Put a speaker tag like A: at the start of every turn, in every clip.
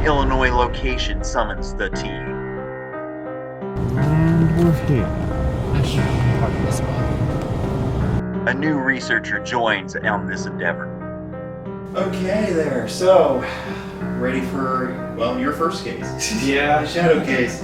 A: Illinois location summons the team.
B: And we're here. Part of this one.
A: A new researcher joins on this endeavor.
C: Okay there, so ready for, well, your first case.
D: Yeah.
C: The shadow case.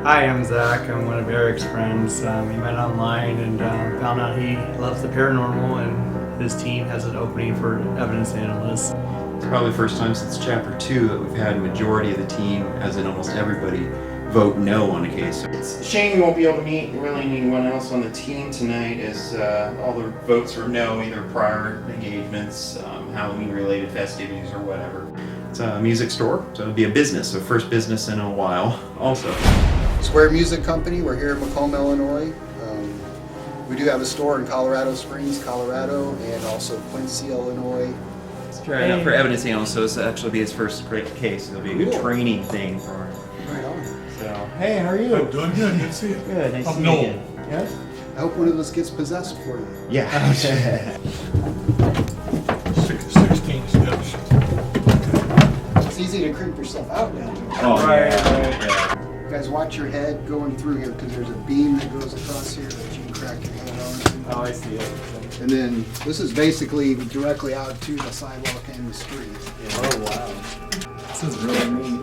D: Hi, I'm Zach. I'm one of Eric's friends. We met online and found out he loves the paranormal, and his team has an opening for evidence analysts.
C: It's probably the first time since chapter 2 that we've had a majority of the team, as in almost everybody, vote no on a case. It's a shame we won't be able to meet really anyone else on the team tonight, as all the votes were no, either prior engagements, Halloween-related festivities, or whatever. It's a music store, so it'll be a business, so first business in a while also.
E: Square Music Company, we're here in Macomb, Illinois. We do have a store in Colorado Springs, Colorado, and also Quincy, Illinois.
C: Let's try it out for evidence analyst, so this will actually be his first great case. It'll be a good training thing for him.
E: Right on.
C: So, hey, how are you?
F: I'm doing good. Good to see you.
C: Good, nice to
F: I'm
C: meet
F: Noel.
C: you. Yeah?
E: I hope one of us gets possessed for you.
C: Yeah.
F: 16 steps.
E: It's easy to creep yourself out now.
C: Oh,
D: Right,
C: yeah.
E: You guys watch your head going through here because there's a beam that goes across here that you can crack your head on.
D: Oh, I see it.
E: And then this is basically directly out to the sidewalk and the street.
D: Oh, wow.
E: This is really neat.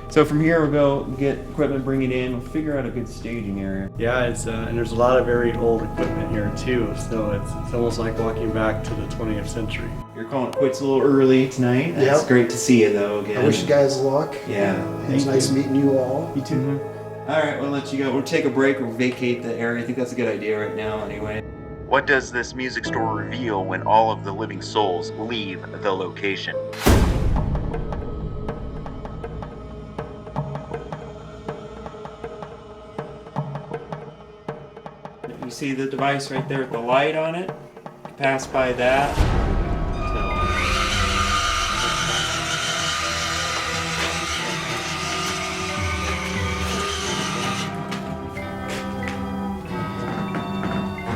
C: So from here we'll go get equipment, bring it in, we'll figure out a good staging area.
D: Yeah, it's and there's a lot of very old equipment here too, so it's almost like walking back to the 20th century.
C: You're calling it quits a little early tonight. That's
E: Yep.
C: great to see you though again.
E: I wish you guys luck.
C: Yeah.
E: It's nice meeting you all.
C: You too. All right, we'll let you go. We'll take a break or vacate the area. I think that's a good idea right now anyway.
A: What does this music store reveal when all of the living souls leave the location?
C: You see the device right there with the light on it? Pass by that.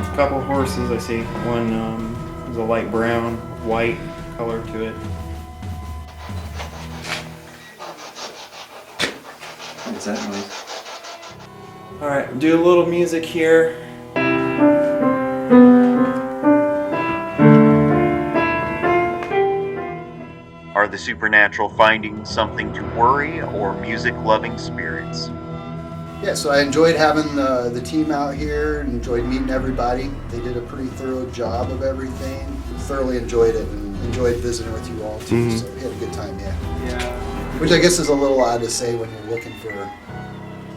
C: A couple of horses I see. One is a light brown, white color to it. What's that noise? Alright, do a little music here.
A: Are the supernatural finding something to worry or music-loving spirits?
E: Yeah, so I enjoyed having the team out here and enjoyed meeting everybody. They did a pretty thorough job of everything. Thoroughly enjoyed it and enjoyed visiting with you all too. So we had a good time, yeah.
D: Yeah.
E: Which I guess is a little odd to say when you're looking for,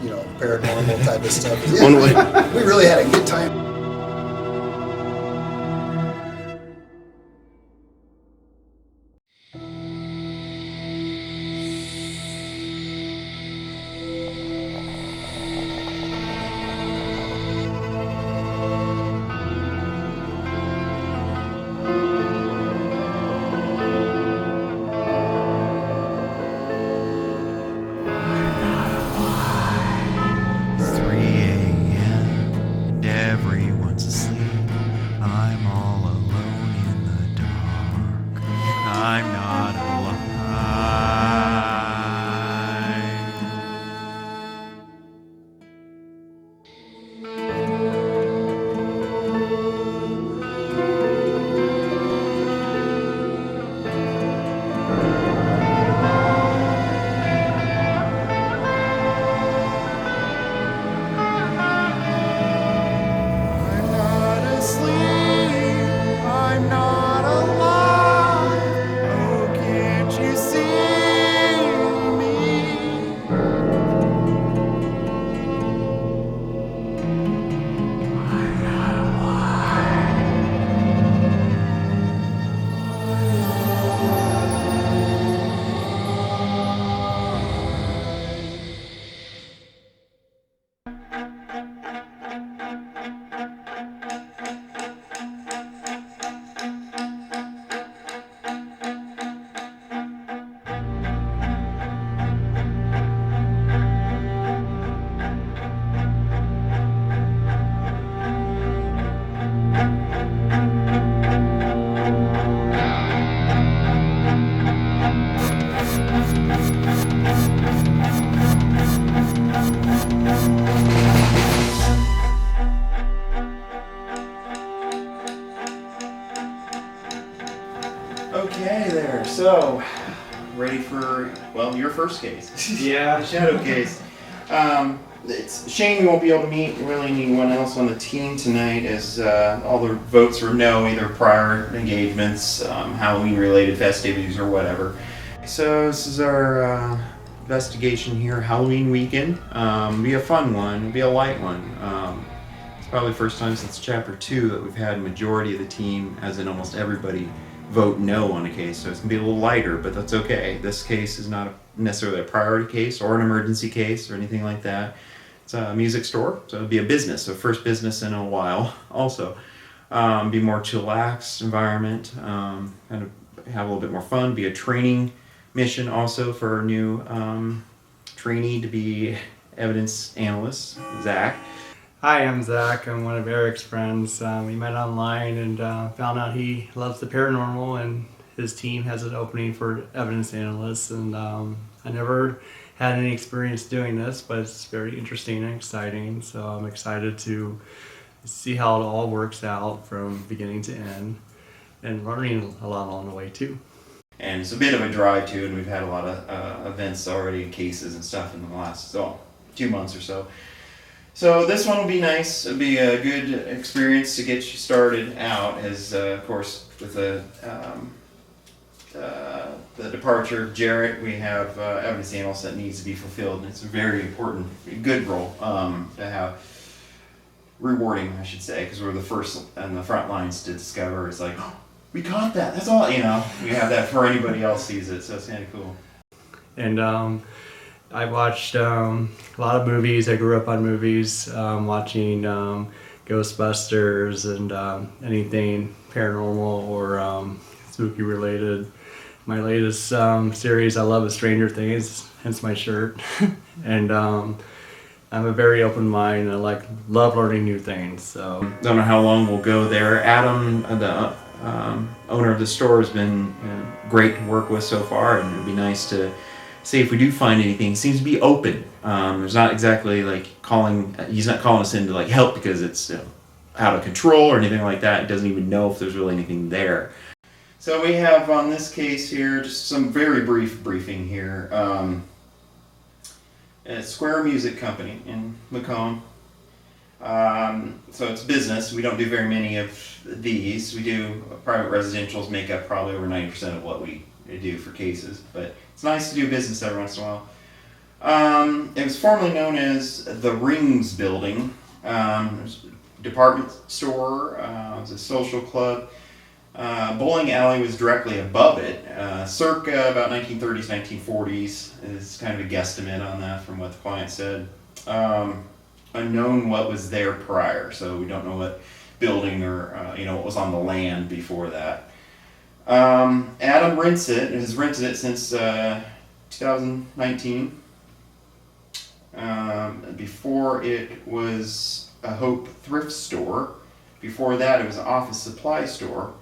E: you know, paranormal type of stuff. Yeah, we really had a good time.
B: And every
C: So, ready for, well, your first case.
D: Yeah.
C: The shadow case. It's a shame we won't be able to meet really anyone else on the team tonight, as all the votes were no, either prior engagements, Halloween-related festivities, or whatever. So this is our investigation here, Halloween weekend. Be a fun one, be a light one. It's probably the first time since Chapter 2 that we've had a majority of the team, as in almost everybody, vote no on a case, so it's going to be a little lighter, but that's okay. This case is not necessarily a priority case or an emergency case or anything like that. It's a music store, so it'll be a business, so first business in a while also. Be more chillaxed environment, kind of have a little bit more fun, be a training mission also for our new trainee to be evidence analyst, Zach.
D: Hi, I'm Zach. I'm one of Eric's friends. We met online and found out he loves the paranormal, and his team has an opening for evidence analysts. And I never had any experience doing this, but it's very interesting and exciting. So I'm excited to see how it all works out from beginning to end, and learning a lot along the way too.
C: And it's a bit of a drive too, and we've had a lot of events already, cases and stuff in the last 2 months or so. So this one will be nice. It'll be a good experience to get you started out, as of course with the departure of Jarrett, we have evidence analyst that needs to be fulfilled, and it's a very important, good role to have. Rewarding, I should say, because we're the first on the front lines to discover. It's like, oh, we caught that. That's all. We have that before anybody else sees it, so it's kind of cool.
D: And I watched a lot of movies. I grew up on movies, watching Ghostbusters and anything paranormal or spooky related. My latest series I love is Stranger Things, hence my shirt. And I'm a very open mind. I love learning new things. So
C: Don't know how long we'll go there. Adam, the owner of the store, has been great to work with so far, and it'd be nice to see if we do find anything. He seems to be open. There's not exactly he's not calling us in to help because it's out of control or anything like that. He doesn't even know if there's really anything there. So we have on this case here just some very brief briefing here. Square Music Company in Macomb. So it's business. We don't do very many of these. We do private residentials, make up probably over 90% of what we do for cases, but it's nice to do business every once in a while. It was formerly known as the Rings Building. There's a department store, it was a social club. Bowling alley was directly above it, circa about 1930s, 1940s. It's kind of a guesstimate on that from what the client said. Unknown what was there prior, so we don't know what building or what was on the land before that. Adam has rented it since 2019. Before it was a Hope thrift store. Before that it was an office supply store.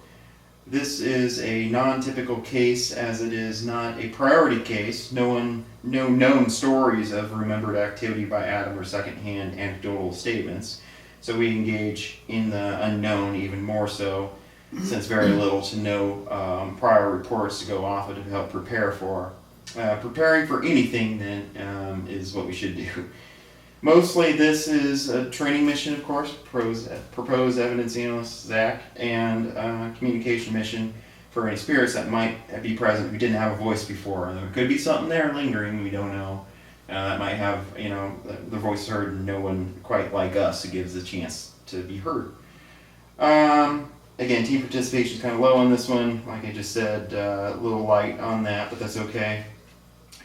C: This is a non-typical case, as it is not a priority case. No known stories of remembered activity by Adam or secondhand anecdotal statements. So we engage in the unknown even more so, since very little to no prior reports to go off of to help prepare for. Preparing for anything then is what we should do. Mostly this is a training mission, of course, proposed evidence analyst Zach, and communication mission for any spirits that might be present who didn't have a voice before. And there could be something there lingering, we don't know. That might have, the voice heard and no one quite like us who gives a chance to be heard. Again, team participation is kind of low on this one. Like I just said, a little light on that, but that's okay.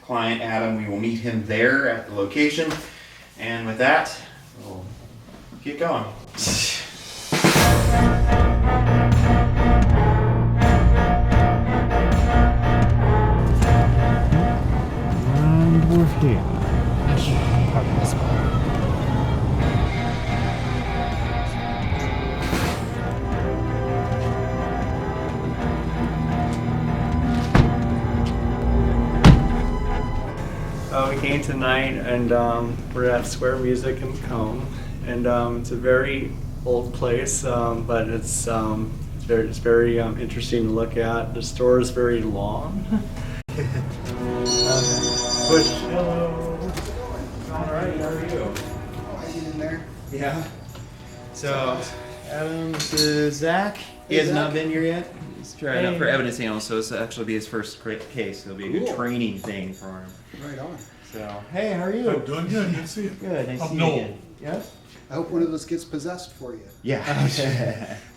C: Client Adam, we will meet him there at the location. And with that, we'll keep going.
B: And we're here. Pardon this one.
D: we came tonight, and we're at Square Music in Macomb, and it's a very old place, but it's it's very interesting to look at. The store is very long. Push. Hello.
C: All right, how are you?
E: Hanging in there.
C: Yeah. So, Adam, this is Zach. He has not been here yet. He's trying out for evidence analyst, so this will actually be his first case. It'll be a good
E: Cool.
C: training thing for him.
E: Right on.
C: So, hey, how are you?
F: I'm doing good. Good to see you.
C: Good. Nice to
F: I'm
C: see you
F: Noel.
C: again. Yeah.
E: I hope one of us gets possessed for you.
C: Yeah.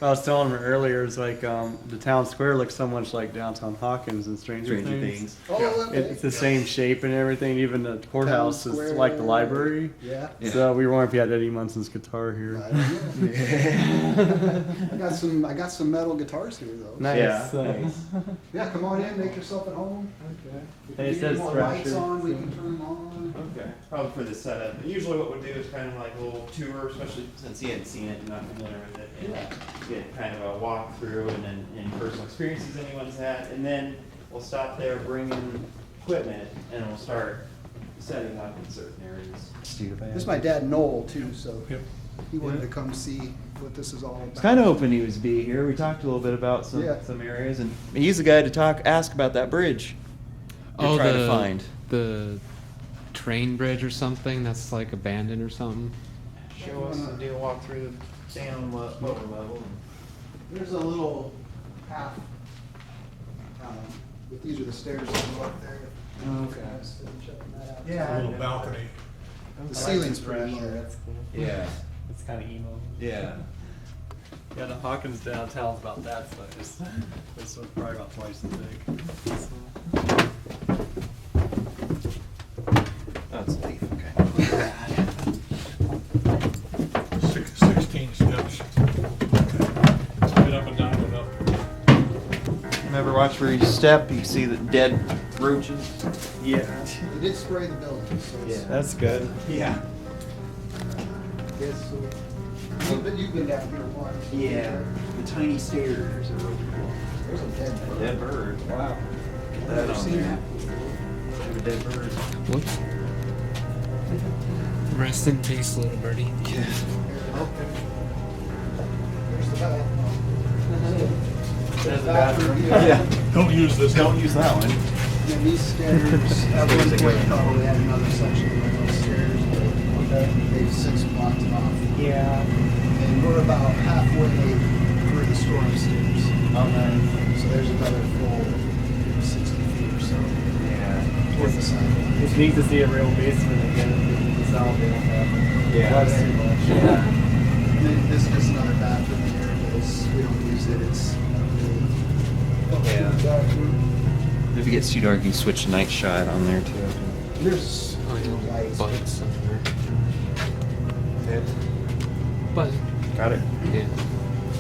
D: I was telling him earlier, it's like the town square looks so much like downtown Hawkins and Stranger Things.
E: Oh, okay.
D: It's the same shape and everything. Even the courthouse is
E: Square.
D: like the library.
E: Yeah.
D: So we were wondering if you had Eddie Munson's guitar here.
E: I don't know. I got some metal guitars here though.
D: Nice.
C: Yeah.
D: Nice.
E: Yeah, come on in, make yourself at home.
D: Okay.
E: If
D: Hey,
E: you
D: it
E: need
D: says
E: more lights
D: Thrasher.
E: on, we can turn them on.
C: Okay. Probably for the setup. But usually what we'll do is kind of like a little tour, especially since he hadn't seen it and not familiar with it. And get kind of a walkthrough and then any personal experiences anyone's had. And then we'll stop there, bring in equipment, and we'll start setting up in certain areas.
E: This is my dad Noel too, so
F: Yep.
E: he wanted to come see what this is all about.
C: It's kind of hoping he was be here. We talked a little bit about
E: Yeah.
C: some areas, and he's the guy to ask about that bridge. You're trying to find.
B: the train bridge or something that's like abandoned or something.
C: Show us and do a walk through the down lower level.
E: There's a little path. But these are the stairs that go up there.
C: Okay.
E: Checking that out.
C: Yeah.
F: A little balcony.
E: The ceiling's pretty low.
D: That's cool.
C: Yeah.
D: It's kind of emo.
C: Yeah.
D: Yeah, the Hawkins downtown's about that size. This one's probably about twice as big. So.
C: That's a leaf. Okay.
F: 16 steps. Get up and down and up.
C: Remember, watch where you step. You see the dead roaches.
D: Yeah.
E: They did spray the building, so it's.
D: That's good.
C: Yeah.
E: Yes, so. You've been down here once.
C: Yeah. The tiny stairs are really cool.
E: There's a dead bird.
C: Dead bird.
E: Wow.
C: Get
E: I've
C: that
E: never
C: on
E: seen
C: there.
E: that.
C: A dead bird.
B: Whoops. Rest in peace, little birdie.
C: Yeah.
E: There's the bathroom.
D: There's the bathroom.
C: Yeah.
F: Don't use this.
C: Don't use that one.
E: And these stairs, at one point probably had another section of those stairs, but maybe 6 blocks off.
D: Yeah.
E: And we're about halfway through the storm stairs.
D: Oh, nice.
E: So there's another full 60 feet or so
C: Yeah.
E: toward the sidewalk.
D: It's neat to see a real basement again in the south. They don't have
C: Yeah.
D: That's too much.
C: Yeah.
E: And then this is just another bathroom here, but we don't use it. It's not really.
C: Yeah.
E: Bathroom.
C: If it gets too dark, you switch to night shot on there too.
E: There's
B: Oh, yeah.
E: lights.
B: Button somewhere. But
C: Got it.
B: yeah.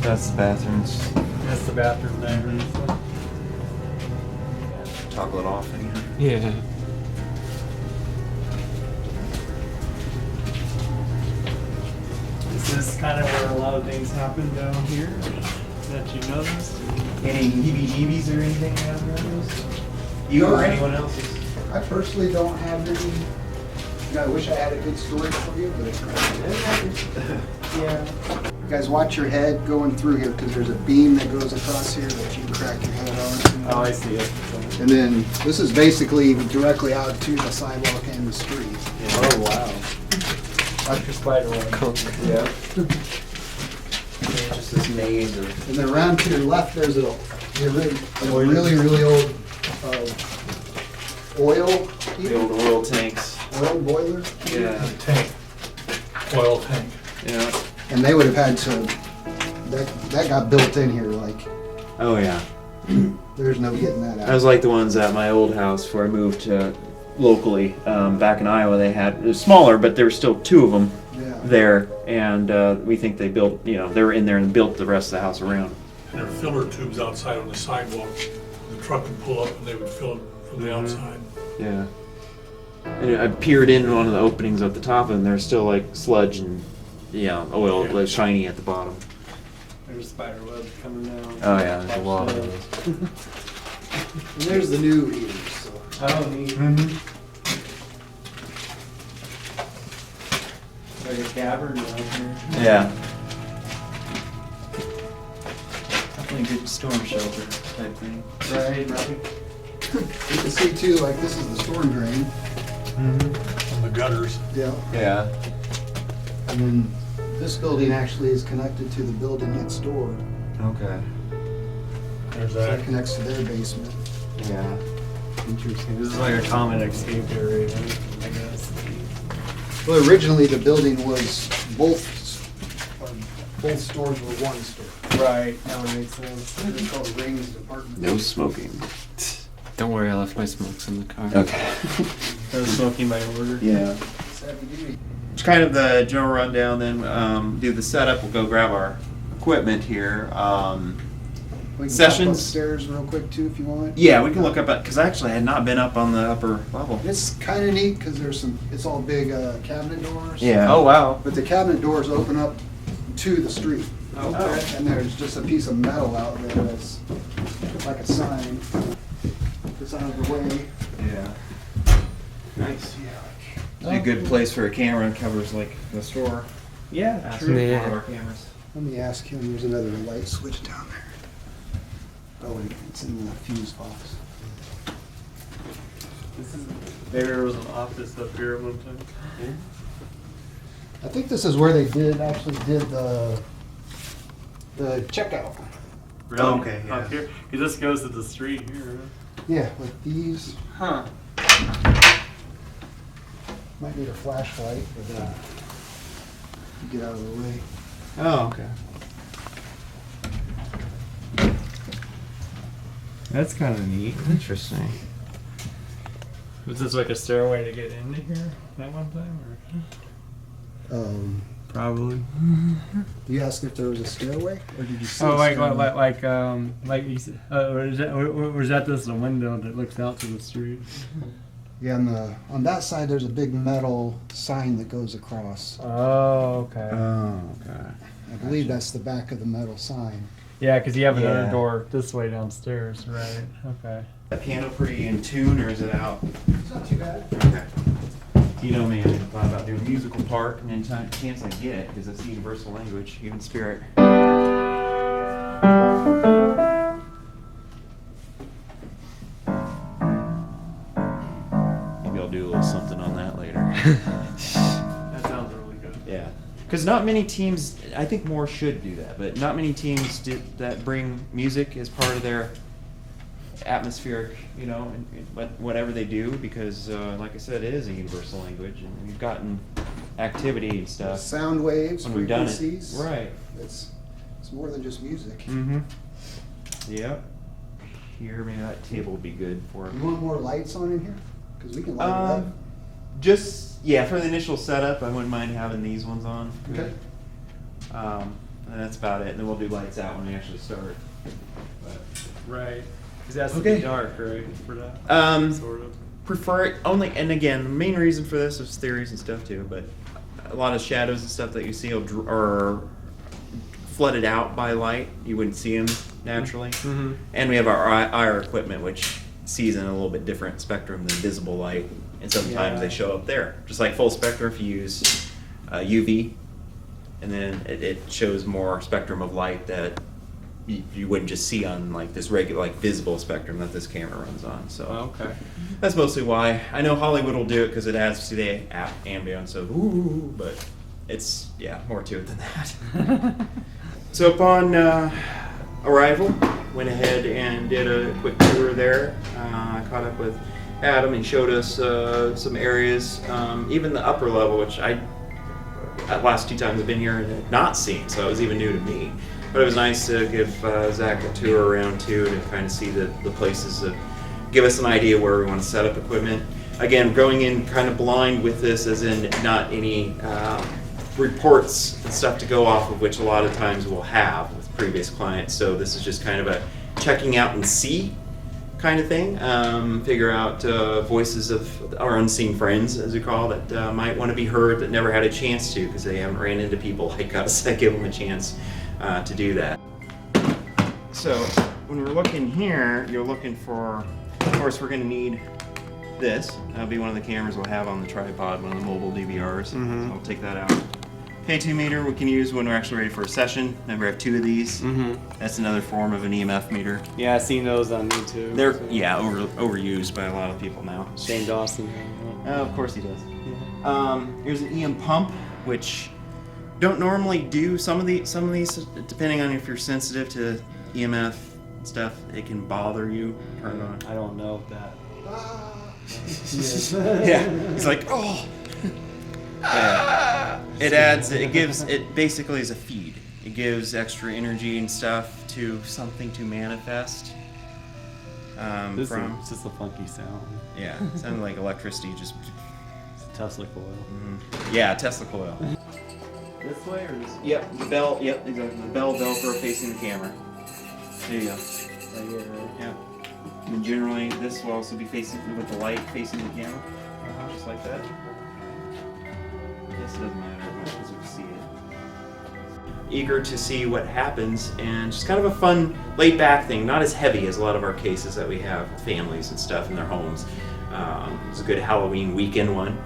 C: That's the bathrooms.
D: That's the bathroom there.
C: Toggle it off again.
B: Yeah.
D: This is kind of where a lot of things happen down here that you noticed.
C: Any heebie-jeebies or anything out there? You or anyone else's?
E: I personally don't have any. You know, I wish I had a good story for you, but yeah. You guys watch your head going through here because there's a beam that goes across here that you can crack your head onto.
D: Oh, I see it.
E: And then this is basically directly out to the sidewalk and the street.
D: Oh, wow. Dr. Spiderweb.
C: Yeah. Just this maze of.
E: And then around to your left, there's a really old oil
C: The
E: heater,
C: old oil tanks.
E: oil boiler.
C: Yeah.
F: Tank. Oil tank.
C: Yeah.
E: And they would have had to, that got built in here, like,
C: Oh yeah.
E: there's no getting that
C: That
E: out.
C: was like the ones at my old house before I moved to locally. Back in Iowa, they had it was smaller, but there were still two of them
E: Yeah.
C: there, and we think they built. You know, they were in there and built the rest of the house around.
F: There are filler tubes outside on the sidewalk. The truck would pull up and they would fill it from the outside.
C: Yeah. And I peered in one of the openings at the top, and there's still like sludge and oil like shiny at the bottom.
D: There's spiderwebs coming down.
C: Oh yeah, there's a lot of those.
E: And there's the new heaters, so.
D: Oh, neat. Like a cavern down here.
C: Yeah.
D: Definitely
C: a good storm shelter type thing.
D: Right.
E: You can see too, like this is the storm drain.
F: On the gutters.
E: Yeah.
C: Yeah.
E: And then this building actually is connected to the building next door.
C: Okay.
F: There's
E: So that
F: that.
E: connects to their basement.
C: Yeah.
D: Interesting. This is like a common escape area, I guess.
E: Well, originally the building was both stores were one store.
D: Right. That would make sense.
E: It was called Rings Department.
C: No smoking.
B: Don't worry, I left my smokes in the car.
C: Okay.
D: I was smoking by order.
C: Yeah.
E: It's heavy duty.
C: It's kind of the general rundown. Then do the setup. We'll go grab our equipment here.
E: We can
C: Sessions.
E: talk upstairs real quick too if you want.
C: Yeah, we can look up at because actually I had not been up on the upper level.
E: It's kind of neat because there's some. It's all big cabinet doors.
C: Yeah.
D: Oh wow.
E: But the cabinet doors open up to the street.
D: Okay.
E: And there's just a piece of metal out there that's like a sign. It's out of the way.
C: Yeah. Nice. It's a good place for a camera. It covers like the store.
D: Yeah.
C: True.
B: Yeah.
C: One of our cameras.
E: Let me ask him. There's another light switch down there. Oh, wait, it's in the fuse box.
D: Maybe there was an office up here at one time.
E: I think this is where they actually did the checkout.
D: Really?
C: Oh, okay, yeah.
D: Up here? He just goes to the street here.
E: Yeah, like these.
D: Huh.
E: Might need a flashlight, but get out of the way.
C: Oh, okay.
D: That's kind of neat.
C: Interesting.
D: Was this like a stairway to get into here at one time? Or? Probably.
E: You asked if there was a stairway, or did you see?
D: Oh,
E: a stairway?
D: like you said, or is that just a window that looks out to the street?
E: Yeah, on that side there's a big metal sign that goes across.
D: Oh, okay.
C: Oh, okay.
E: I believe that's the back of the metal sign.
D: Yeah, because you have another
C: Yeah.
D: door this way downstairs, right? Okay.
C: That piano pretty in tune, or is it out?
E: It's not too bad.
C: Okay. You know me, I thought about doing a musical part, and anytime chance I get, because it's universal language, human spirit. Maybe I'll do a little something on that later.
D: That sounds really good.
C: Yeah. Because not many teams, I think more should do that, but not many teams that bring music as part of their atmospheric, you know, whatever they do, because like I said, it is a universal language, and we've gotten activity and stuff
E: Sound waves,
C: when we've done it.
E: frequencies.
C: Right.
E: It's more than just music.
C: Mm-hmm. Yep. Here, maybe that table would be good for
E: You want more lights on in here? Because we can light it up.
C: Just, yeah, for the initial setup, I wouldn't mind having these ones on.
E: Okay.
C: And that's about it, and then we'll do lights out when we actually start. But,
D: Right. Because it has to
C: Okay.
D: be dark, right? For that. Sort of.
C: prefer it only, and again, the main reason for this is theories and stuff too, but a lot of shadows and stuff that you see are flooded out by light. You wouldn't see them naturally.
D: Mm-hmm.
C: And we have our IR equipment, which sees in a little bit different spectrum than visible light, and sometimes they show up there. Just like full spectrum, if you use UV, and then it shows more spectrum of light that you wouldn't just see on like this regular, like visible spectrum that this camera runs on. So
D: Okay.
C: that's mostly why. I know Hollywood will do it because it adds to the ambience, so ooh, but it's, yeah, more to it than that. So upon arrival, went ahead and did a quick tour there. I caught up with Adam and showed us some areas, even the upper level, which the last 2 times I've been here and had not seen, so it was even new to me. But it was nice to give Zach a tour around too, to kind of see the places that give us an idea where we want to set up equipment. Again, going in kind of blind with this, as in not any reports and stuff to go off of, which a lot of times we'll have with previous clients. So this is just kind of a checking out and see kind of thing. Figure out voices of our unseen friends, as we call it, that might want to be heard that never had a chance to because they haven't ran into people like us that give them a chance to do that. So when we're looking here, you're looking for, of course, we're going to need this. That'll be one of the cameras we'll have on the tripod, one of the mobile DVRs. So I'll take that out. K2 meter we can use when we're actually ready for a session. Remember, I have 2 of these. That's another form of an EMF meter.
D: Yeah, I've seen those on YouTube.
C: They're
D: so.
C: overused by a lot of people now.
D: Shane Dawson.
C: Oh, of course he does. Here's an EM pump, which don't normally do some of these. Depending on if you're sensitive to EMF stuff, it can bother you. Turn it on.
D: I don't know if that.
C: Yeah, he's like, oh. Yeah. It basically is a feed. It gives extra energy and stuff to something to manifest.
D: It's just a funky sound.
C: Yeah, it sounded like electricity just.
D: It's a Tesla coil.
C: Yeah, Tesla coil.
D: This way or this?
C: Yep, the bell. Yep, exactly. The bell Velcro facing the camera. There you go.
D: Right here, right?
C: Yeah. And generally, this will also be facing with the light facing the camera, just like that. This doesn't matter because you can see it. Eager to see what happens, and just kind of a fun, laid-back thing. Not as heavy as a lot of our cases that we have with families and stuff in their homes. It's a good Halloween weekend one.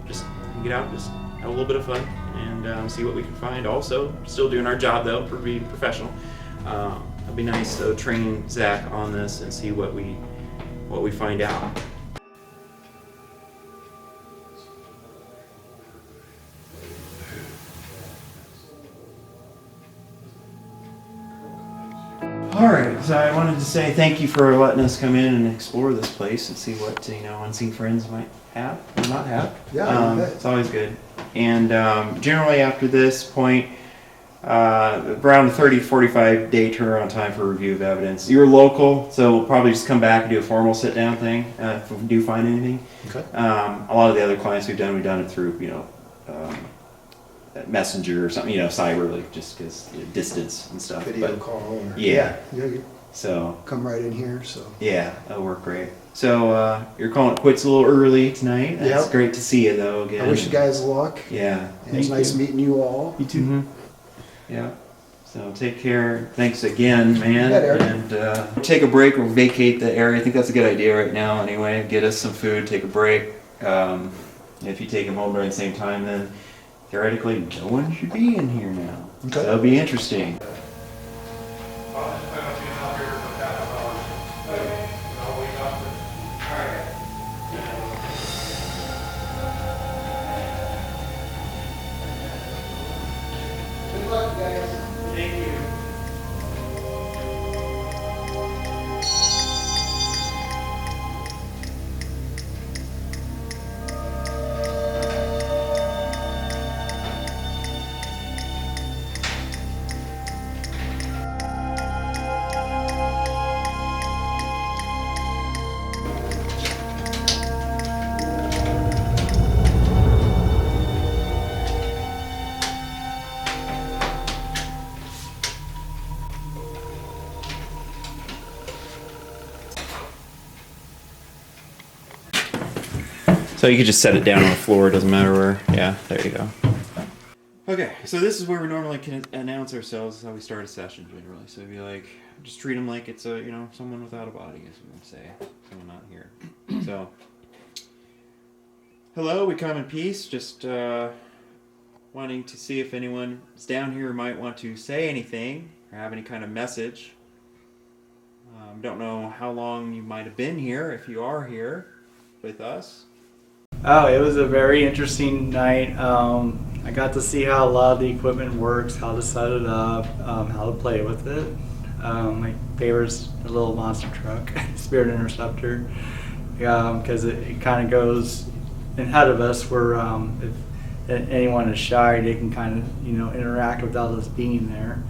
C: Just get out, just have a little bit of fun, and see what we can find. Also, still doing our job though, for being professional. It'd be nice to train Zach on this and see what we find out. Alright, so I wanted to say thank you for letting us come in and explore this place and see what unseen friends might have or not have.
E: Yeah, you bet.
C: It's always good. And generally after this point, around a 30 to 45 day turnaround time for review of evidence. You're local, so we'll probably just come back and do a formal sit down thing if we do find anything.
E: Okay.
C: A lot of the other clients we've done it through, Messenger or something, cyber, like just because distance and stuff.
E: Video
C: But,
E: call. Or,
C: yeah.
E: You
C: So
E: come right in here. So.
C: yeah, that'll work great. So you're calling it quits a little early tonight. That's
E: Yep.
C: great to see you though again.
E: I wish you guys luck.
C: Yeah.
E: And it's nice meeting you all.
C: You too. Yeah. So take care. Thanks again, man.
E: Yeah, Eric.
C: And take a break or vacate the area. I think that's a good idea right now. Anyway, get us some food. Take a break. If you take them home during the same time, then theoretically no one should be in here now.
E: Okay.
C: So that'll be interesting.
E: Good luck, guys.
C: Thank you. So you could just set it down on the floor, it doesn't matter where. Yeah, there you go. Okay, so this is where we normally can announce ourselves, this is how we start a session generally. So it'd be like, just treat them like it's someone without a body, as we would say, someone not here. So, hello, we come in peace, just wanting to see if anyone is down here who might want to say anything or have any kind of message. Don't know how long you might have been here, if you are here with us.
D: Oh, it was a very interesting night. I got to see how a lot of the equipment works, how to set it up, how to play with it. My favorite's the little monster truck, Spirit Interceptor, because it kind of goes ahead of us where if anyone is shy, they can kind of interact without us being there.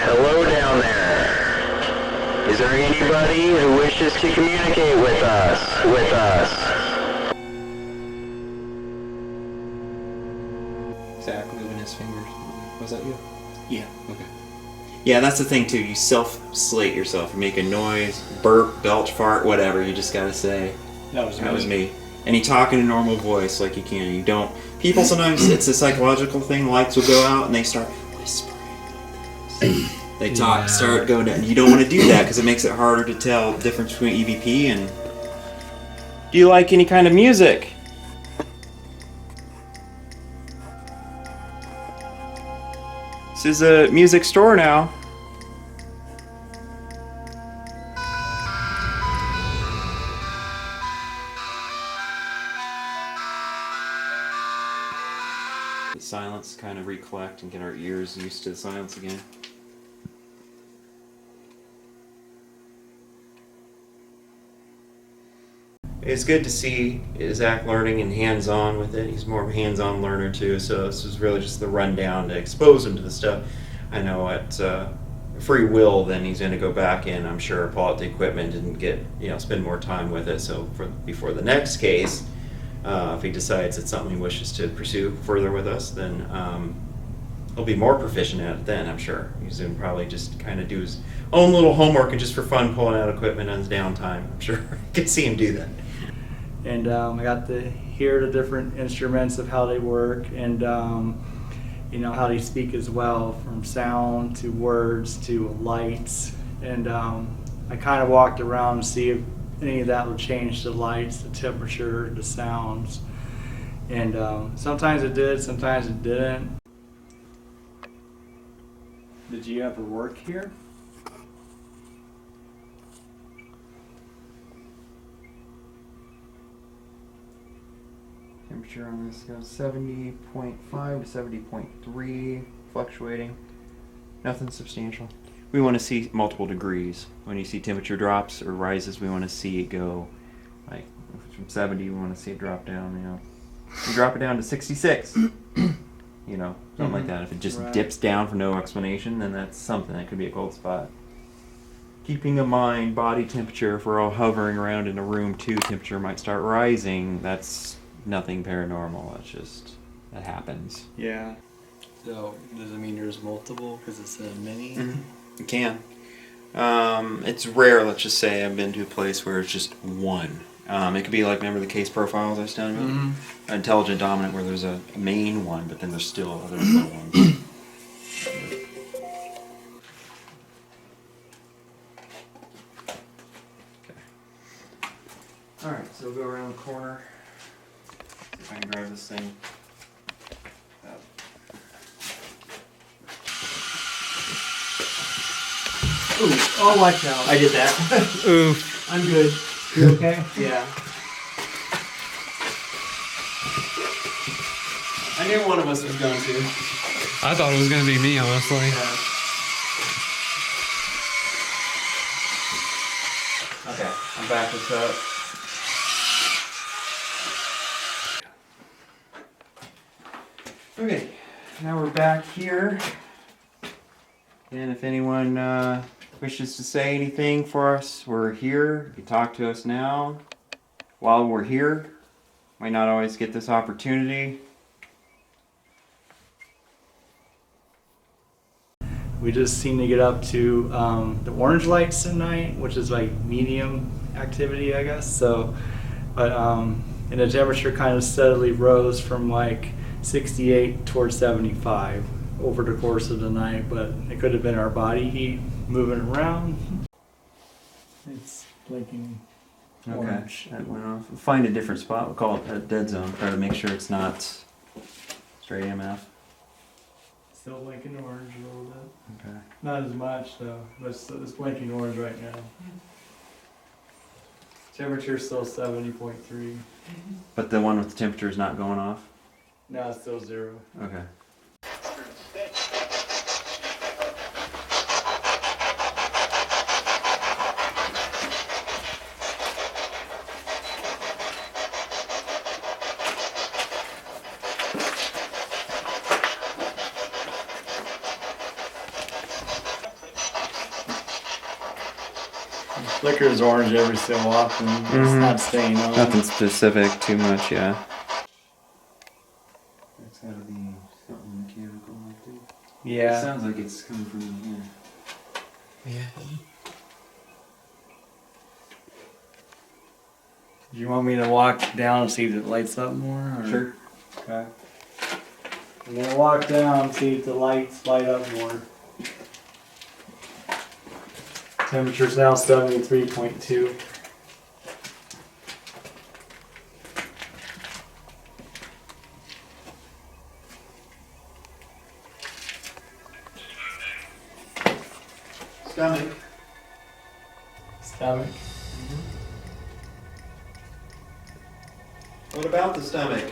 G: Hello down there. Is there anybody who wishes to communicate with us?
C: Zach moving his fingers. Was that you? Yeah. Okay. Yeah, that's the thing too. You self-slate yourself. You make a noise, burp, belch, fart, whatever. You just gotta say, that was me. And you talk in a normal voice like you can. You don't. People sometimes it's a psychological thing. Lights will go out and they start whispering. They talk, start going down. You don't want to do that because it makes it harder to tell the difference between EVP and. Do you like any kind of music? This is a music store now. The silence, kind of recollect and get our ears used to the silence again. It's good to see Zach learning and hands-on with it. He's more of a hands-on learner too, so this was really just the rundown to expose him to the stuff. I know at free will, then he's going to go back in, I'm sure, pull out the equipment and get, spend more time with it. So before the next case, if he decides it's something he wishes to pursue further with us, then he'll be more proficient at it then, I'm sure. He's going to probably just kind of do his own little homework and just for fun pulling out equipment on his downtime. I'm sure I can see him do that.
D: And I got to hear the different instruments of how they work, and how they speak as well, from sound to words to lights. And I kind of walked around to see if any of that would change the lights, the temperature, the sounds. And sometimes it did, sometimes it didn't. Did you ever work here?
C: Temperature on this goes 70.5 to 70.3, fluctuating. Nothing substantial. We want to see multiple degrees. When you see temperature drops or rises, we want to see it go, like, if it's from 70, we want to see it drop down, You drop it down to 66, something like that. If it just dips down for no explanation, then that's something that could be a cold spot. Keeping in mind body temperature, if we're all hovering around in a room too, temperature might start rising. That's nothing paranormal. It's just, that happens.
D: Yeah. So does it mean there's multiple because it's a mini?
C: Mm-hmm. It can. It's rare, let's just say, I've been to a place where it's just one. It could be like, remember the case profiles I was telling you about? Mm-hmm. Intelligent dominant, where there's a main one, but then there's still other little ones. Alright, so we'll go around the corner. See if I can drive this thing up.
D: Ooh, oh, watch out.
C: I did that.
D: Ooh, I'm good. You okay?
C: Yeah. I knew one of us was going to.
B: I thought it was gonna be me, honestly.
C: Okay, I'm back this up. Okay, now we're back here. And if anyone wishes to say anything for us, we're here. You can talk to us now. While we're here, might not always get this opportunity.
D: We just seem to get up to the orange lights at night, which is like medium activity, I guess. So, but and the temperature kind of steadily rose from like 68 towards 75 over the course of the night. But it could have been our body heat moving around. It's blinking orange.
C: That went off. We'll find a different spot. We'll call it a dead zone. Try to make sure it's not straight MF.
D: Still blinking orange a little bit.
C: Okay.
D: Not as much though, but it's blinking orange right now. Temperature's still 70.3.
C: But the one with the temperature is not going off?
D: Now it's still 0.
C: Okay.
D: Flickers orange every so often. It's not staying on.
C: Nothing specific too much, yeah. That's gotta be something mechanical, I think.
D: Yeah.
C: It sounds like it's coming from here.
B: Yeah.
D: Do you want me to walk down and see if it lights up more? Or?
C: Sure.
D: Okay. I'm gonna walk down and see if the lights light up more. Temperature's now 73.2.
C: Stomach.
D: Stomach.
C: What about the stomach?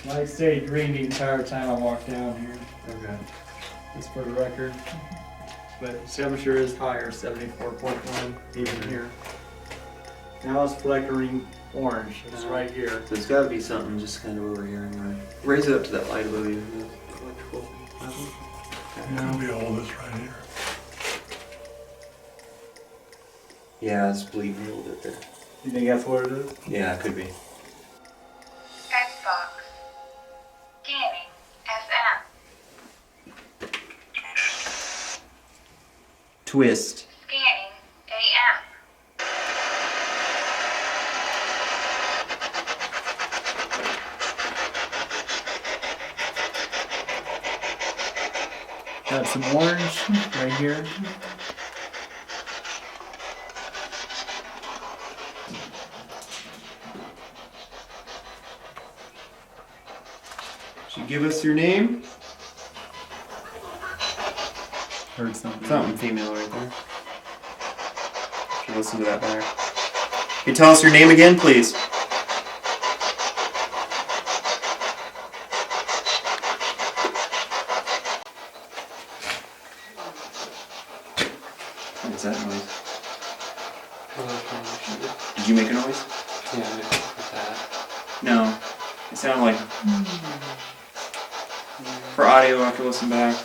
D: Light stayed green the entire time I walked down here.
C: Okay.
D: Just for the record. But temperature is higher, 74.1 even here. Now it's flickering orange. It's right here.
C: So it's got to be something just kind of over here anyway. Raise it up to that light above you. Electrical level.
F: It'll be all this right here.
C: Yeah, it's bleeding a little bit there.
D: You think that's what it is?
C: Yeah, it could be.
H: Xbox. Scanning. FM.
C: Twist.
H: Scanning. AM.
D: Got some orange right here.
C: Should you give us your name?
D: Heard something.
C: Something female right there. Should listen to that better. Can you tell us your name again, please? What is that noise? Did you make a noise?
B: Yeah, with that.
C: No. It sounded like. For audio, I have to listen back.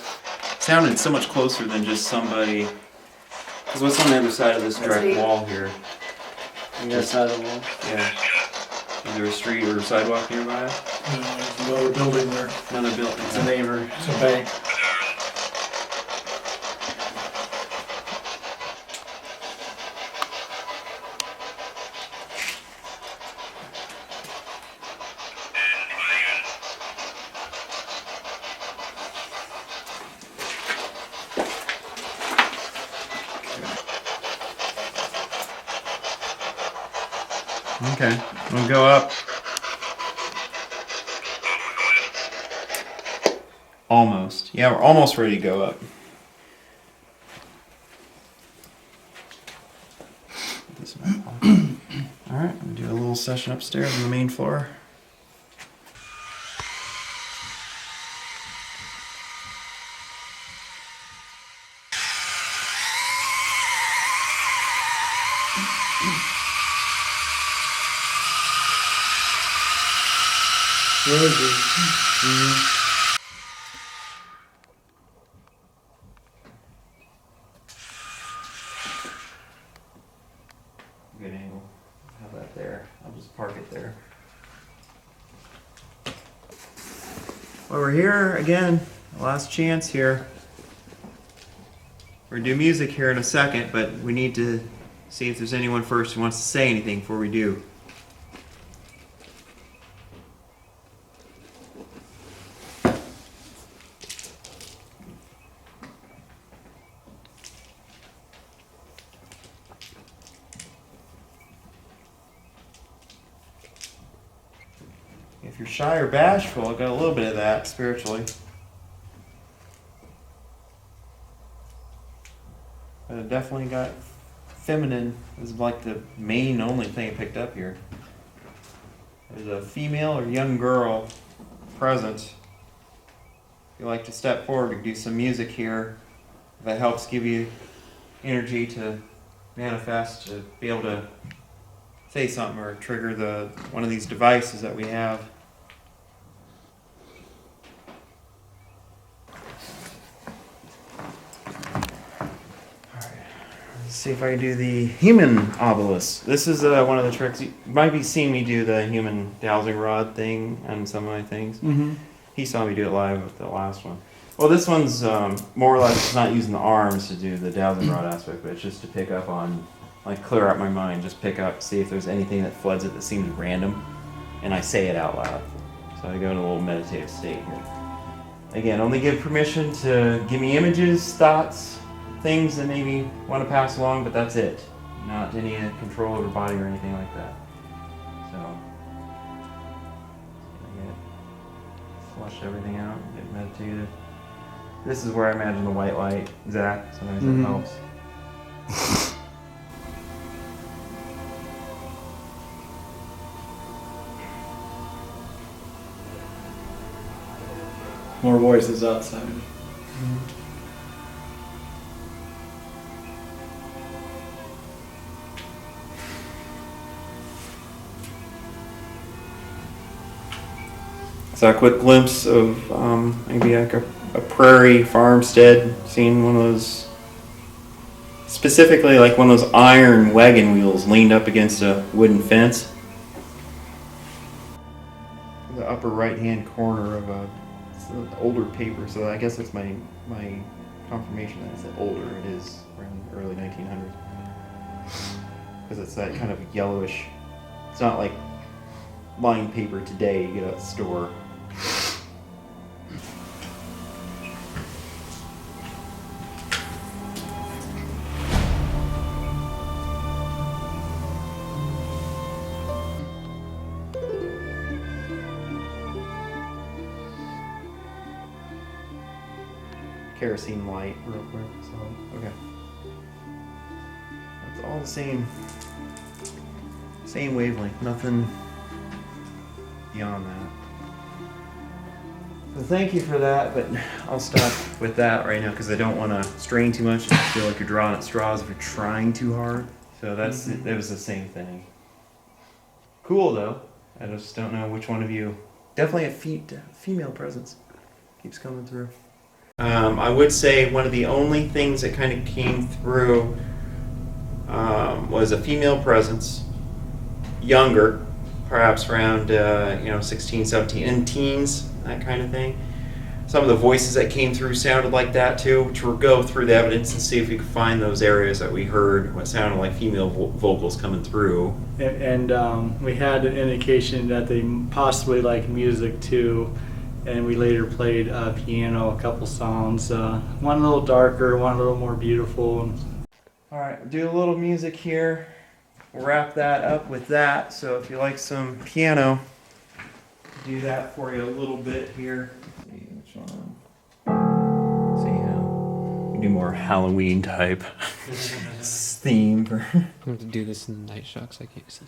C: It sounded so much closer than just somebody. Because what's on the other side of this direct wall here?
D: On the other side of the wall.
C: Yeah. Is there a street or a sidewalk nearby?
F: There's another building there.
C: Another building.
D: It's a neighbor.
F: It's a bank.
C: Okay, we'll go up. Almost. Yeah, we're almost ready to go up. Alright, we'll do a little session upstairs on the main floor.
D: Where is he?
C: Good angle. Have that there. I'll just park it there. Well, we're here again. Last chance here. We're gonna do music here in a second, but we need to see if there's anyone first who wants to say anything before we do. If you're shy or bashful, I've got a little bit of that spiritually. But it definitely got feminine is like the main only thing I picked up here. There's a female or young girl present. If you like to step forward and do some music here, that helps give you energy to manifest, to be able to say something or trigger one of these devices that we have. see if I can do the human obelisk. This is one of the tricks. You might be seeing me do the human dowsing rod thing on some of my things.
D: Mm-hmm.
C: He saw me do it live with the last one. Well, this one's more or less not using the arms to do the dowsing rod aspect, but it's just to pick up on, like, clear out my mind. Just pick up, see if there's anything that floods it that seems random, and I say it out loud. So I go in a little meditative state here. Again, only give permission to give me images, thoughts, things that maybe want to pass along, but that's it. Not any control over body or anything like that. So, flush everything out, get meditative. This is where I imagine the white light, Zach. Sometimes it helps.
D: More voices outside.
C: So a quick glimpse of maybe like a prairie farmstead, seeing one of those, specifically like one of those iron wagon wheels leaned up against a wooden fence. The upper right hand corner of it's an older paper, so I guess that's my confirmation that it's older. It is around the early 1900s. Because it's that kind of yellowish, it's not like lined paper today you get at the store. Kerosene light real quick, so okay. It's all the same wavelength, nothing beyond that. So thank you for that, but I'll stop with that right now because I don't want to strain too much. I feel like you're drawing at straws if you're trying too hard. So that was the same thing. Cool though. I just don't know which one of you. Definitely a female presence keeps coming through. I would say one of the only things that kind of came through was a female presence, younger, perhaps around 16, 17, in teens, that kind of thing. Some of the voices that came through sounded like that too, which we'll go through the evidence and see if we can find those areas that we heard what sounded like female vocals coming through.
D: And we had an indication that they possibly like music too. And we later played piano, a couple songs, one a little darker, one a little more beautiful.
C: All right, do a little music here. We'll wrap that up with that. So if you like some piano, do that for you a little bit here. Let's see which one. See how we do more Halloween type theme for.
B: I'm going to do this in the night shocks. I can't see.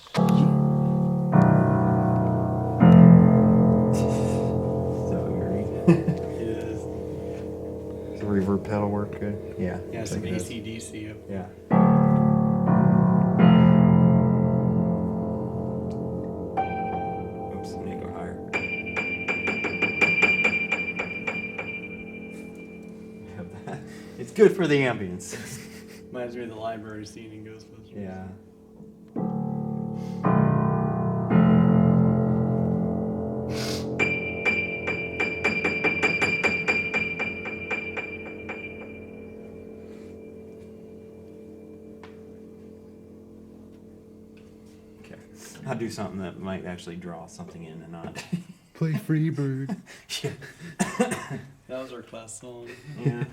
C: The reverb pedal work good? Yeah.
D: Yeah, some AC/DC.
C: Yeah. Oops, let me go higher. Have that. It's good for the ambience.
D: Reminds me of the library scene in Ghostbusters.
C: Yeah. I'll do something that might actually draw something in and not.
B: Play Freebird.
C: Yeah.
D: That was our class song.
C: Yeah.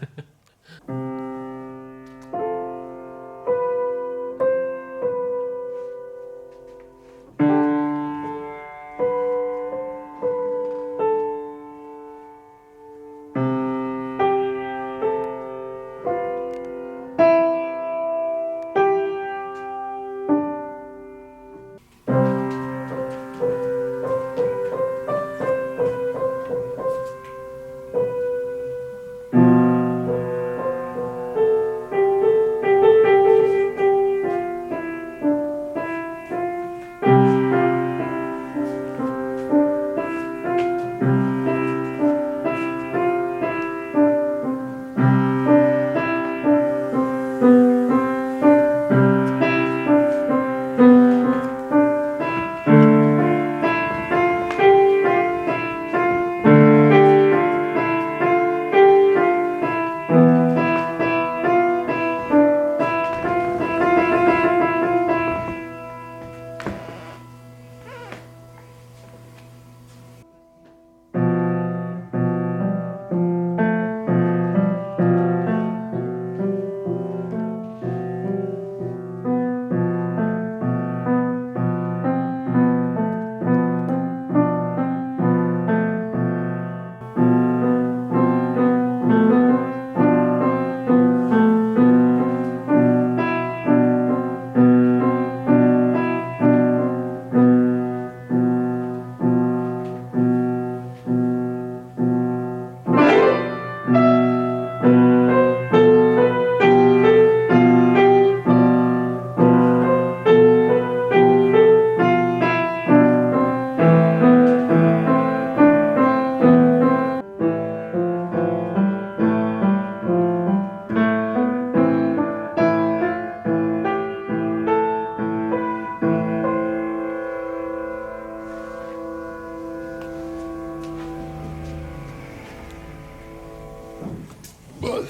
C: All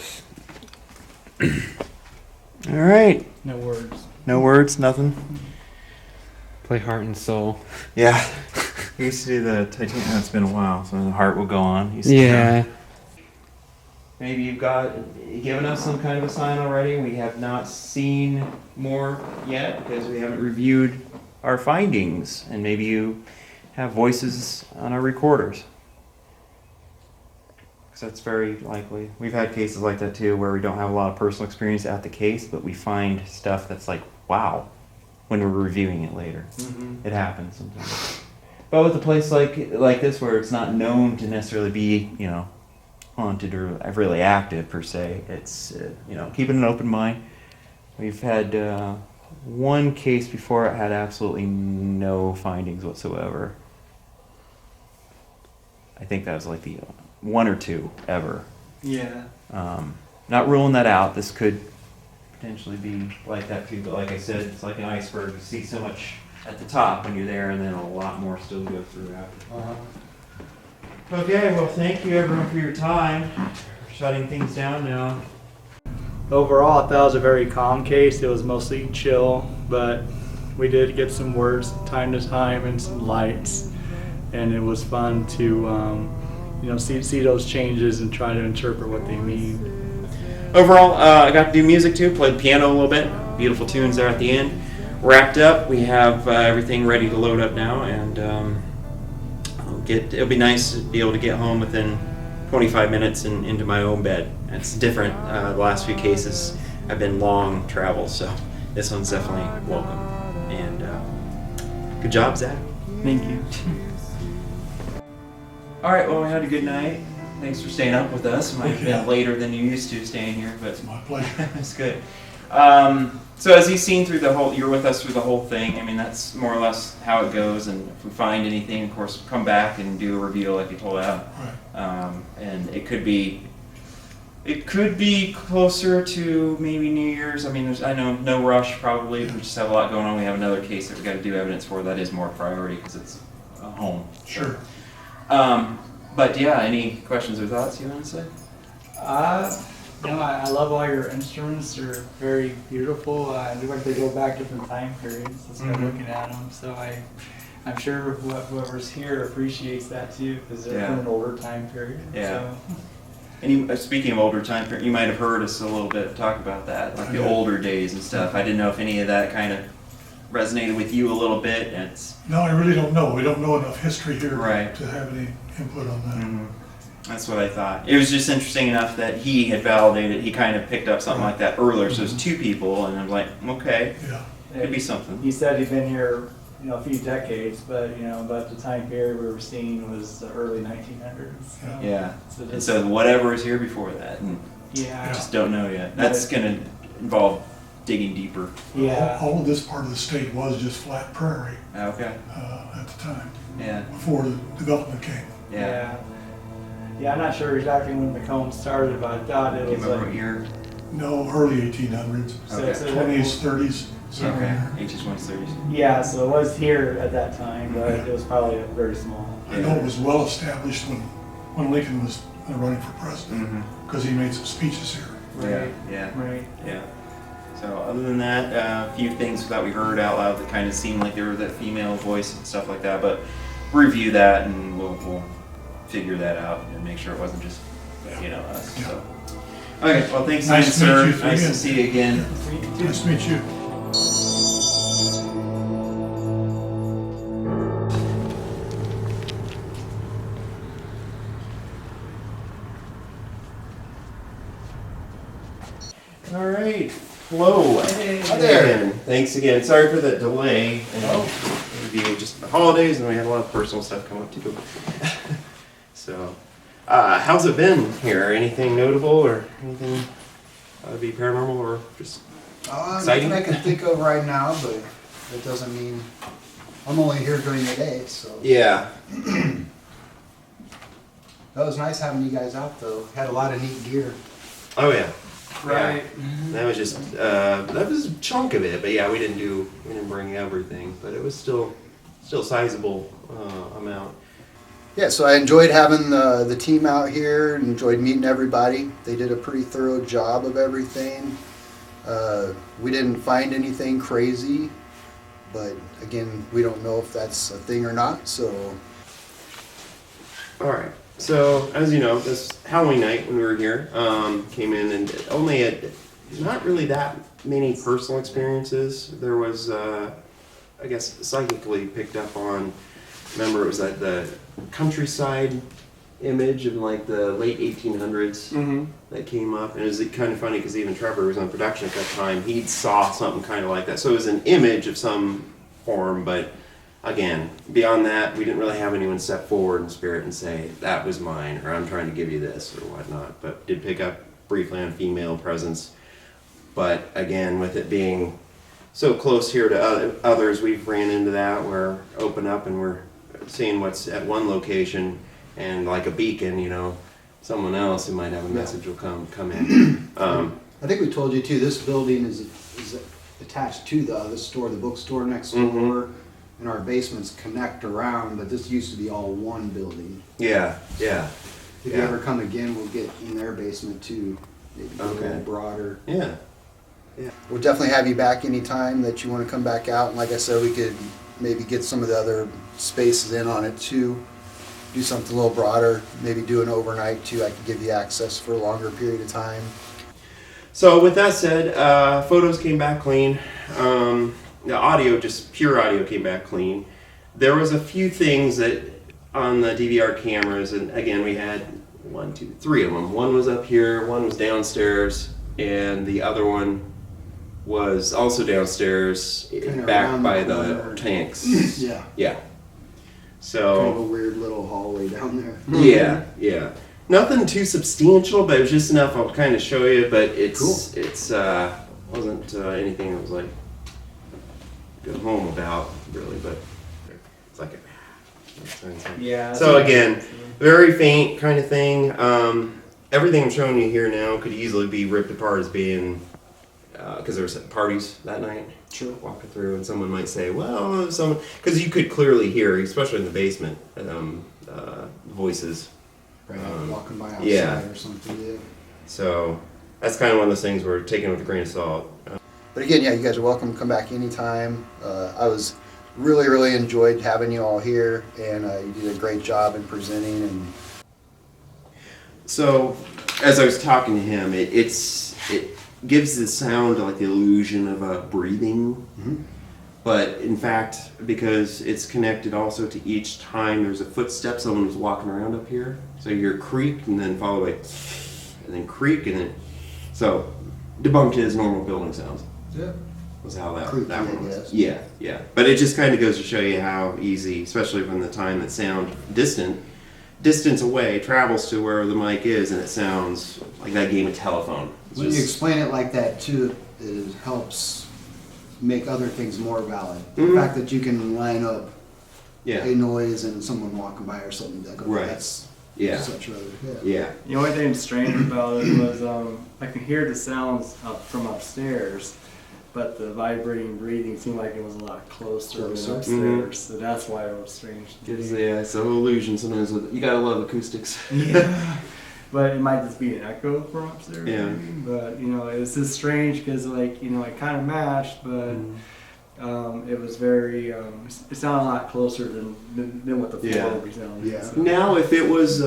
C: right.
B: No words.
C: No words, nothing.
B: Play Heart and Soul.
C: Yeah. We used to do the Titanic. It's been a while, so the heart will go on.
B: Yeah.
C: Maybe you've given us some kind of a sign already. We have not seen more yet because we haven't reviewed our findings, and maybe you have voices on our recorders. Because that's very likely. We've had cases like that too, where we don't have a lot of personal experience at the case, but we find stuff that's like, wow, when we're reviewing it later.
D: Mm-hmm.
C: It happens sometimes. But with a place like this, where it's not known to necessarily be, haunted or really active per se, it's keeping an open mind. We've had one case before it had absolutely no findings whatsoever. I think that was like the one or two ever.
D: Yeah.
C: Not ruling that out. This could potentially be like that too, but like I said, it's like an iceberg. You see so much at the top when you're there, and then a lot more still to go through after. Okay, well, thank you everyone for your time. We're shutting things down now.
D: Overall, I thought it was a very calm case. It was mostly chill, but we did get some words time to time and some lights, and it was fun to see those changes and try to interpret what they mean.
C: Overall, I got to do music too. Played piano a little bit. Beautiful tunes there at the end. Wrapped up. We have everything ready to load up now, and it'll be nice to be able to get home within 25 minutes and into my own bed. It's different. The last few cases have been long travels, so this one's definitely welcome. And good job, Zach.
D: Thank you.
C: All right, well, we had a good night. Thanks for staying up with us. It might have been later than you used to staying here, but
F: It's my pleasure.
C: it's good. So as you've seen you're with us through the whole thing. I mean, that's more or less how it goes. And if we find anything, of course, come back and do a review like you told out.
F: Right.
C: And it could be closer to maybe New Year's. I mean, I know no rush probably. We just have a lot going on. We have another case that we got to do evidence for. That is more priority because it's a home.
F: Sure.
C: But yeah, any questions or thoughts you want to say?
D: I love all your instruments. They're very beautiful. I do like they go back different time periods. Just by looking at them. So I'm sure whoever's here appreciates that too, because they're from an older time period.
C: Yeah.
D: So.
C: And speaking of older time period, you might have heard us a little bit talk about that, like the older days and stuff. I didn't know if any of that kind of resonated with you a little bit.
F: No, I really don't know. We don't know enough history here
C: Right.
F: to have any input on that.
C: Mm-hmm. That's what I thought. It was just interesting enough that he had validated, he kind of picked up something like that earlier, so there's two people, and I'm like, okay,
F: Yeah.
C: could be something.
D: He said he'd been here, a few decades, but but the time period we were seeing was the early 1900s. So.
C: Yeah,
D: So
C: and
D: just,
C: so whatever is here before that, and I
D: yeah.
C: just don't know yet. That's going to involve digging deeper.
D: Yeah.
F: All of this part of the state was just flat prairie
C: Okay,
F: at the time,
C: yeah,
F: before the development came.
C: yeah.
D: Yeah, I'm not sure exactly when the comb started, but I thought it
C: Do you
D: was
C: remember
D: like,
C: what year?
F: No, early 1800s,
C: Okay.
D: so
F: 20s, 30s, somewhere
C: Okay,
F: in
C: 1820s, 30s.
D: yeah, so it was here at that time, but it was probably very small.
F: there. I know it was well established when Lincoln was running for president,
C: Mm-hmm.
F: because he made some speeches here.
C: Yeah, yeah.
D: Right.
C: Yeah. So other than that, a few things that we heard out loud that kind of seemed like there was that female voice and stuff like that. But review that and we'll figure that out and make sure it wasn't just us.
F: Yeah.
C: So. Okay. Well, thanks,
F: Nice to
C: sir.
F: meet you
C: Nice to
F: again.
C: see you again.
F: Nice to meet you.
C: All right. Hello. Hey.
E: Hi there.
C: Thanks again. Sorry for the delay. Maybe just the holidays, and we had a lot of personal stuff come up too. So, how's it been here? Anything notable or anything be paranormal or just exciting?
E: Nothing I can think of right now, but that doesn't mean I'm only here during the day, so.
C: Yeah.
E: That was nice having you guys out though. Had a lot of neat gear.
C: Oh yeah.
D: Right.
C: Yeah. That was just that was a chunk of it, but yeah, we didn't bring everything, but it was still sizable amount.
E: Yeah, so I enjoyed having the team out here and enjoyed meeting everybody. They did a pretty thorough job of everything. We didn't find anything crazy, but again, we don't know if that's a thing or not, so.
C: All right. So, as you know, this Halloween night when we were here, came in and only had not really that many personal experiences. There was, I guess, psychically picked up on, remember it was like the countryside image of like the late 1800s that came up. And it was kind of funny because even Trevor was on production at that time. He saw something kind of like that. So it was an image of some form, but again, beyond that, we didn't really have anyone step forward in spirit and say, that was mine, or I'm trying to give you this, or whatnot. But did pick up briefly on female presence. But again, with it being so close here to others, we've ran into that. We're open up and we're seeing what's at one location, and like a beacon, you know, someone else who might have a message will come in.
E: I think we told you too, this building is attached to the other store, the bookstore next door, and our basements connect around, but this used to be all one building.
C: Yeah.
E: If you ever come again, we'll get in their basement too, maybe a little broader.
C: Yeah.
E: We'll definitely have you back anytime that you want to come back out, and like I said, we could maybe get some of the other spaces in on it too. Do something a little broader, maybe do an overnight too. I could give you access for a longer period of time.
C: So with that said, photos came back clean. The audio, just pure audio, came back clean. There was a few things that on the DVR cameras, and again we had 3 of them. One was up here, one was downstairs, and the other one was also downstairs,
E: Kinda
C: back
E: around
C: by
E: the
C: the
E: corner.
C: tanks.
E: Yeah.
C: Yeah.
E: Kind of a
C: So
E: weird little hallway down there.
C: yeah. Nothing too substantial, but it was just enough I'll kind of show you. But it's wasn't anything that was like go home about really, but it's like
D: Yeah.
C: So again, very faint kind of thing. Everything I'm showing you here now could easily be ripped apart as being because there was parties that night.
E: Sure.
C: Walking through, and someone might say, "Well, someone," because you could clearly hear, especially in the basement, voices.
E: Right, walking by outside
C: yeah.
E: or something, yeah.
C: So that's kind of one of those things we're taking with a grain of salt.
E: But again, yeah, you guys are welcome to come back anytime. I was really enjoyed having you all here, and you did a great job in presenting. And
C: So, as I was talking to him, it gives the sound like the illusion of breathing. But in fact, because it's connected also to each time there's a footstep, someone was walking around up here. So you hear creak and then followed by, and then creak, and then, so debunked his normal building sounds.
E: yeah,
C: Was how that
E: Creaky,
C: one
E: I
C: was.
E: guess.
C: Yeah. But it just kind of goes to show you how easy, especially from the time that sound distance away, travels to where the mic is, and it sounds like that game of telephone. It's
E: when you
C: just-
E: explain it like that too, it helps make other things more valid. The fact that you can line up
C: yeah.
E: a noise and someone walking by or something like that.
C: Right.
E: That's
C: Yeah.
E: such a
C: Yeah.
D: The only thing strange about it was I can hear the sounds from upstairs, but the vibrating breathing seemed like it was a lot closer than upstairs. So that's why it was strange.
C: Gives it's an illusion sometimes. You gotta love acoustics.
D: Yeah. But it might just be an echo from upstairs.
C: Yeah.
D: Maybe. But it's just strange because it kind of matched, but it was very. It sounded a lot closer than what the floor would be sounding.
E: Yeah.
D: So.
C: Now, if it was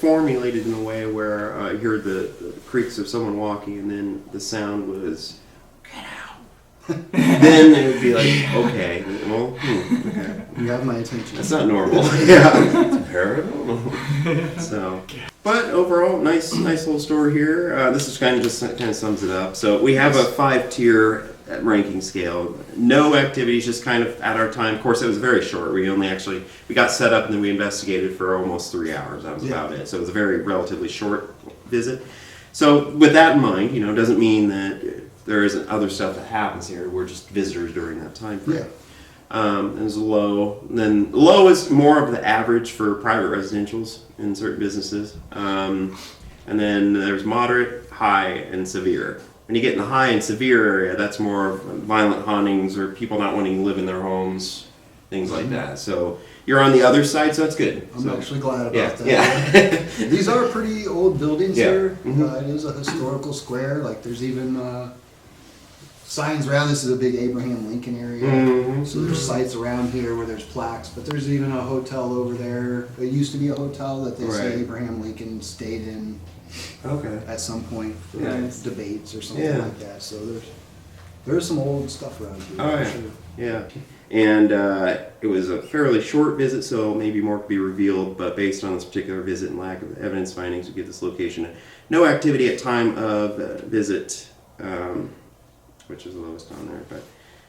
C: formulated in a way where you heard the creaks of someone walking, and then the sound was "get out," then it would be like, okay, well, okay.
E: You have my attention.
C: That's not normal. Yeah, it's paranormal. So, but overall, nice little store here. This is kind of sums it up. So we have a 5-tier ranking scale. No activities, just kind of at our time. Of course, it was very short. We got set up and then we investigated for almost 3 hours. That was about it. So it was a very relatively short visit. So with that in mind, doesn't mean that there isn't other stuff that happens here. We're just visitors during that time frame.
E: Yeah.
C: It was low. Then low is more of the average for private residentials in certain businesses. And then there's moderate, high, and severe. When you get in the high and severe area, that's more violent hauntings or people not wanting to live in their homes things like that. So you're on the other side, so that's good.
E: I'm
C: So,
E: actually glad about
C: yeah,
E: that.
C: yeah.
E: These are pretty old buildings
C: Yeah.
E: here.
C: Mhm.
E: It is a historical square. Like there's even signs around. This is a big Abraham Lincoln area.
C: Mhm.
E: So there's sites around here where there's plaques. But there's even a hotel over there. It used to be a hotel that they say
C: Right.
E: Abraham Lincoln stayed in
C: Okay.
E: at some point for
C: Yeah.
E: debates or something
C: Yeah.
E: like that. So there's some old stuff around here.
C: Oh,
E: for
C: yeah.
E: sure.
C: Yeah, and it was a fairly short visit, so maybe more could be revealed. But based on this particular visit and lack of evidence findings, we give this location no activity at time of visit, which is the lowest on there. But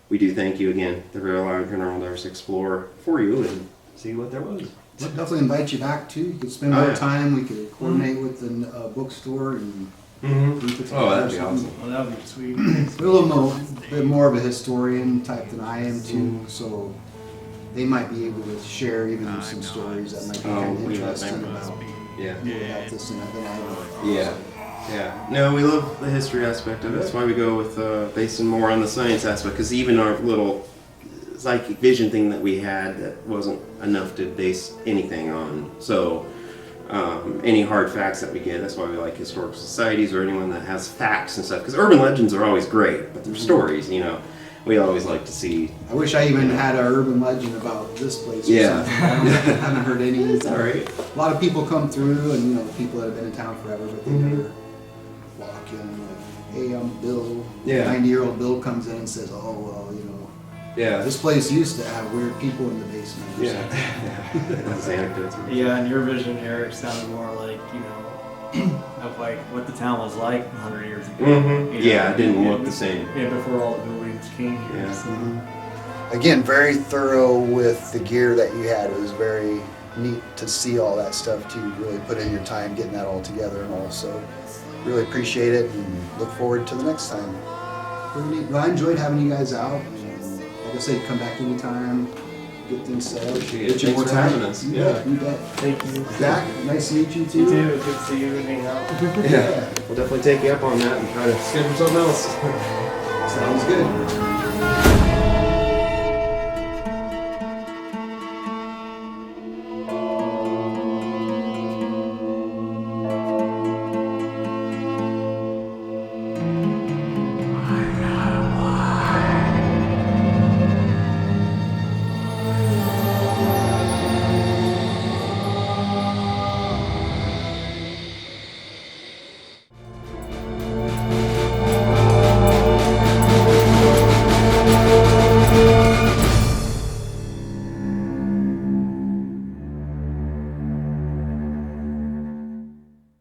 C: we do thank you again, the Real Live Paranormal to explore for you and see what there was.
E: We'll definitely invite you back too. You could spend
C: Oh,
E: more
C: yeah.
E: time. We could coordinate with the bookstore and
C: Mm-hmm. Oh, that'd be awesome.
D: Well, that would be sweet.
E: They're a little bit more of a historian type than I am too, so they might be able to share even some stories that might be
C: Oh,
E: kind of
C: we love
E: interesting
C: them.
E: about
C: Yeah.
E: more about this and that than I am.
C: Yeah. Yeah. No, we love the history aspect of it. That's why we go with basing more on the science aspect, because even our little psychic vision thing that we had that wasn't enough to base anything on. So any hard facts that we get, that's why we like historical societies or anyone that has facts and stuff. Because urban legends are always great, but they're stories, you know. We always like to see.
E: I wish I even had an urban legend about this place. Or
C: Yeah.
E: something. I haven't heard any.
C: It's all right.
E: A lot of people come through, and you know, people that have been in town forever, but they
C: Mhm.
E: never walk in like, "Hey, I'm Bill."
C: Yeah.
E: 90-year-old Bill comes in and says, "Oh, well, you know,
C: Yeah.
E: this place used to have weird people in the basement." or
C: Yeah.
E: something."
C: That's anecdotes.
D: Yeah, and your vision, Eric, sounded more like, you know, of like what the town was like 100 years ago.
C: Mhm.
D: You know,
C: Yeah, it didn't look the same.
D: Yeah, before all the buildings came here.
C: Yeah.
D: So.
E: Again, very thorough with the gear that you had. It was very neat to see all that stuff too. You really put in your time getting that all together and all. So really appreciate it and look forward to the next time. Pretty neat. Well, I enjoyed having you guys out. And like I said, come back anytime, get things set up.
C: Appreciate it.
E: Get you
C: Thanks
E: more
C: for
E: time.
C: having us.
E: You
C: Yeah.
E: bet, you bet.
D: Thank you.
E: Zach, nice to meet you too.
D: You too. Good to see you and hang out.
C: Yeah. We'll definitely take you up on that and try to schedule something else.
E: Sounds good.